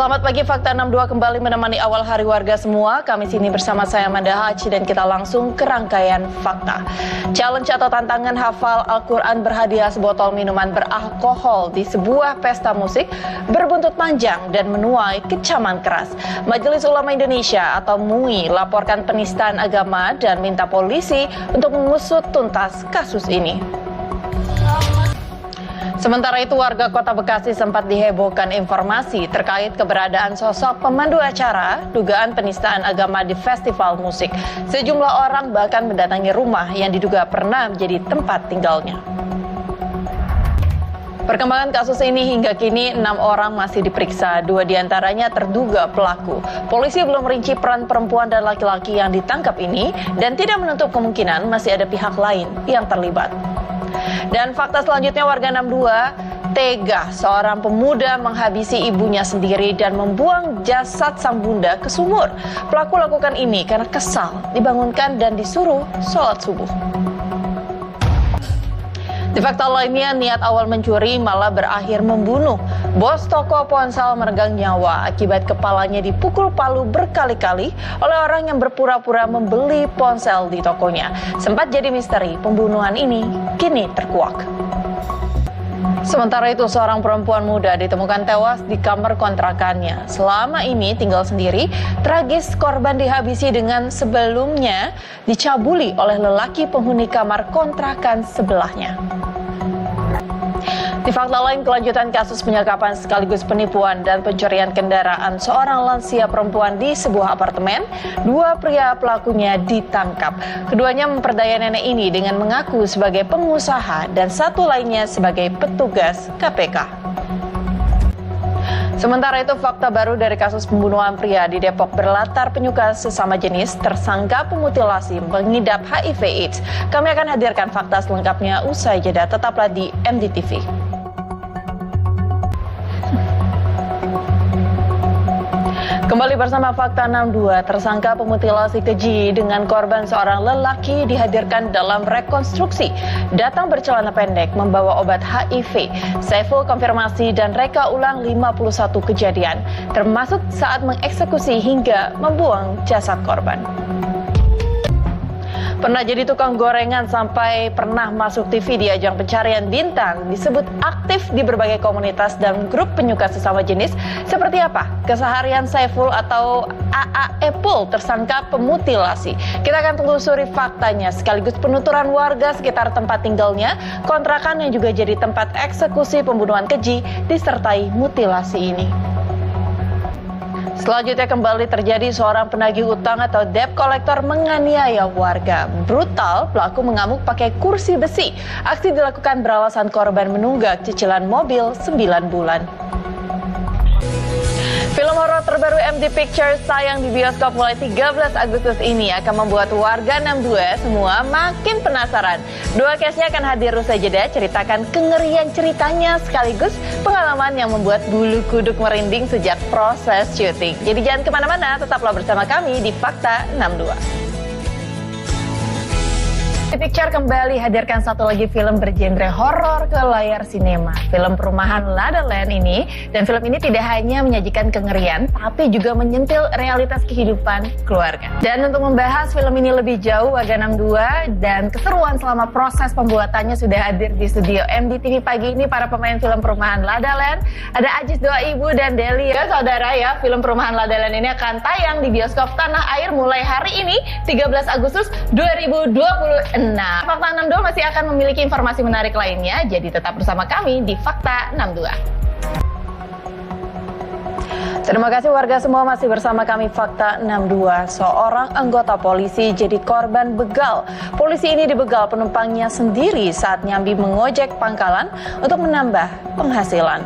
Selamat pagi, Fakta 62 kembali menemani awal hari warga semua. Kamis ini bersama saya Amanda Haji dan kita langsung ke rangkaian fakta. Challenge atau tantangan hafal Al-Quran berhadiah sebotol minuman beralkohol di sebuah pesta musik berbuntut panjang dan menuai kecaman keras. Majelis Ulama Indonesia atau MUI laporkan penistaan agama dan minta polisi untuk mengusut tuntas kasus ini. Sementara itu, warga Kota Bekasi sempat dihebohkan informasi terkait keberadaan sosok pemandu acara dugaan penistaan agama di festival musik. Sejumlah orang bahkan mendatangi rumah yang diduga pernah menjadi tempat tinggalnya. Perkembangan kasus ini hingga kini 6 orang masih diperiksa, 2 diantaranya terduga pelaku. Polisi belum merinci peran perempuan dan laki-laki yang ditangkap ini dan tidak menutup kemungkinan masih ada pihak lain yang terlibat. Dan fakta selanjutnya, warga 62 tega seorang pemuda menghabisi ibunya sendiri dan membuang jasad sang bunda ke sumur. Pelaku lakukan ini karena kesal, dibangunkan dan disuruh sholat subuh. Di fakta lainnya, niat awal mencuri malah berakhir membunuh. Bos toko ponsel meregang nyawa akibat kepalanya dipukul palu berkali-kali oleh orang yang berpura-pura membeli ponsel di tokonya. Sempat jadi misteri, pembunuhan ini kini terkuak. Sementara itu, seorang perempuan muda ditemukan tewas di kamar kontrakannya. Selama ini tinggal sendiri, tragis korban dihabisi dengan sebelumnya dicabuli oleh lelaki penghuni kamar kontrakan sebelahnya. Di fakta lain, kelanjutan kasus penyekapan sekaligus penipuan dan pencurian kendaraan seorang lansia perempuan di sebuah apartemen, 2 pria pelakunya ditangkap. Keduanya memperdaya nenek ini dengan mengaku sebagai pengusaha dan satu lainnya sebagai petugas KPK. Sementara itu, fakta baru dari kasus pembunuhan pria di Depok berlatar penyuka sesama jenis tersangka pemutilasi mengidap HIV/AIDS. Kami akan hadirkan fakta selengkapnya usai jeda. Tetaplah di MDTV. Kembali bersama Fakta 62, tersangka pemutilasi keji dengan korban seorang lelaki dihadirkan dalam rekonstruksi. Datang bercelana pendek, membawa obat HIV. Saiful konfirmasi dan reka ulang 51 kejadian, termasuk saat mengeksekusi hingga membuang jasad korban. Pernah jadi tukang gorengan sampai pernah masuk TV di ajang pencarian bintang, disebut aktif di berbagai komunitas dan grup penyuka sesama jenis. Seperti apa keseharian Saiful atau AA Epul, tersangka pemutilasi? Kita akan telusuri faktanya sekaligus penuturan warga sekitar tempat tinggalnya, kontrakan yang juga jadi tempat eksekusi pembunuhan keji disertai mutilasi ini. Selanjutnya, kembali terjadi seorang penagih utang atau debt collector menganiaya warga. Brutal, pelaku mengamuk pakai kursi besi. Aksi dilakukan beralasan korban menunggak cicilan mobil 9 bulan. Film horor terbaru MD Pictures tayang di bioskop mulai 13 Agustus ini akan membuat warga 62 semua makin penasaran. 2 case-nya akan hadir usai jeda, ceritakan kengerian ceritanya sekaligus pengalaman yang membuat bulu kuduk merinding sejak proses syuting. Jadi jangan kemana-mana, tetaplah bersama kami di Fakta 62. Picture kembali hadirkan satu lagi film bergenre horor ke layar sinema. Film perumahan La La Land ini, dan film ini tidak hanya menyajikan kengerian, tapi juga menyentil realitas kehidupan keluarga. Dan untuk membahas film ini lebih jauh, warga 62 dan keseruan selama proses pembuatannya sudah hadir di studio MDTV pagi ini para pemain film perumahan La La Land. Ada Ajis Doa Ibu dan Deli. Ya saudara ya, film perumahan La La Land ini akan tayang di bioskop tanah air mulai hari ini 13 Agustus 2026. Nah, Fakta 62 masih akan memiliki informasi menarik lainnya, jadi tetap bersama kami di Fakta 62. Terima kasih warga semua masih bersama kami Fakta 62. Seorang anggota polisi jadi korban begal. Polisi ini dibegal penumpangnya sendiri saat nyambi mengojek pangkalan untuk menambah penghasilan.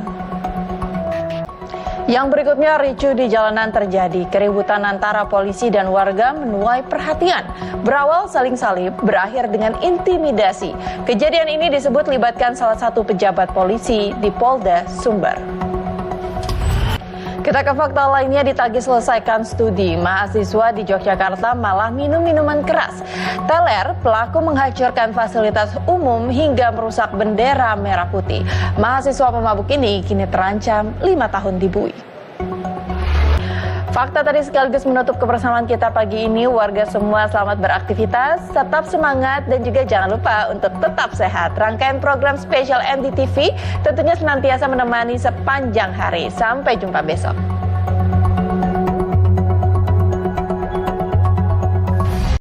Yang berikutnya, ricuh di jalanan terjadi. Keributan antara polisi dan warga menuai perhatian. Berawal saling salib, berakhir dengan intimidasi. Kejadian ini disebut libatkan salah satu pejabat polisi di Polda Sumber. Kita ke fakta lainnya, ditagih selesaikan studi. Mahasiswa di Yogyakarta malah minum minuman keras. Teler, pelaku menghancurkan fasilitas umum hingga merusak bendera merah putih. Mahasiswa pemabuk ini kini terancam 5 tahun dibui. Fakta tadi sekaligus menutup kebersamaan kita pagi ini. Warga semua selamat beraktivitas, tetap semangat, dan juga jangan lupa untuk tetap sehat. Rangkaian program spesial NDTV tentunya senantiasa menemani sepanjang hari. Sampai jumpa besok.